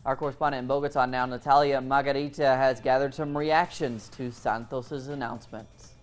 Our correspondent in Bogota now, Natalia Margarita, has gathered some reactions to Santos's announcements.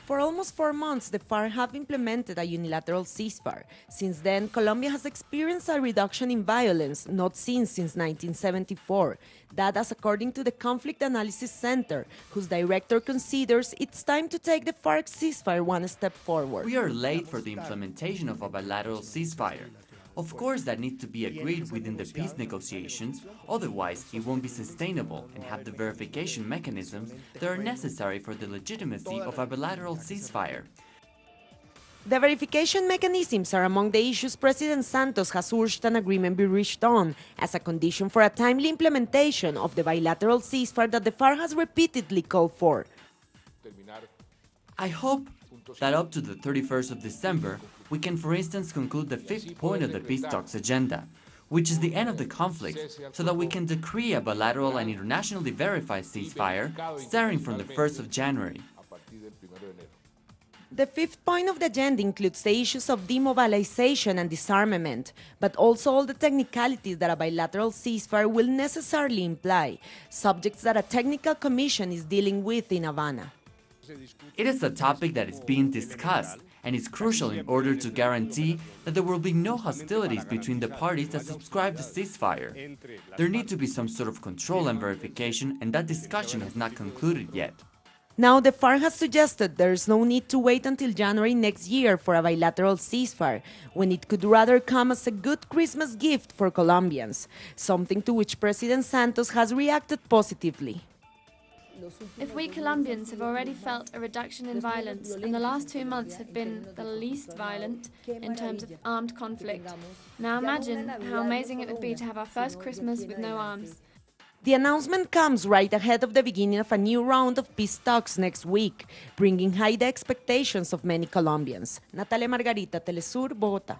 For almost 4 months, the FARC have implemented a unilateral ceasefire. Since then, Colombia has experienced a reduction in violence not seen since 1974. That as according to the Conflict Analysis Center, whose director considers it's time to take the FARC ceasefire one step forward. We are late for the implementation of a bilateral ceasefire. Of course, that needs to be agreed within the peace negotiations, otherwise it won't be sustainable and have the verification mechanisms that are necessary for the legitimacy of a bilateral ceasefire. The verification mechanisms are among the issues President Santos has urged an agreement be reached on as a condition for a timely implementation of the bilateral ceasefire that the FARC has repeatedly called for. I hope that up to the 31st of December, we can, for instance, conclude the 5th point of the peace talks agenda, which is the end of the conflict, so that we can decree a bilateral and internationally verified ceasefire starting from the 1st of January. The 5th point of the agenda includes the issues of demobilization and disarmament, but also all the technicalities that a bilateral ceasefire will necessarily imply, subjects that a technical commission is dealing with in Havana. It is a topic that is being discussed, and is crucial in order to guarantee that there will be no hostilities between the parties that subscribe the ceasefire. There needs to be some sort of control and verification, and that discussion has not concluded yet. Now, the FARC has suggested there is no need to wait until January next year for a bilateral ceasefire, when it could rather come as a good Christmas gift for Colombians, something to which President Santos has reacted positively. If we Colombians have already felt a reduction in violence, and the last 2 months have been the least violent in terms of armed conflict, now imagine how amazing it would be to have our first Christmas with no arms. The announcement comes right ahead of the beginning of a new round of peace talks next week, bringing high the expectations of many Colombians. Natalia Margarita, Telesur, Bogotá.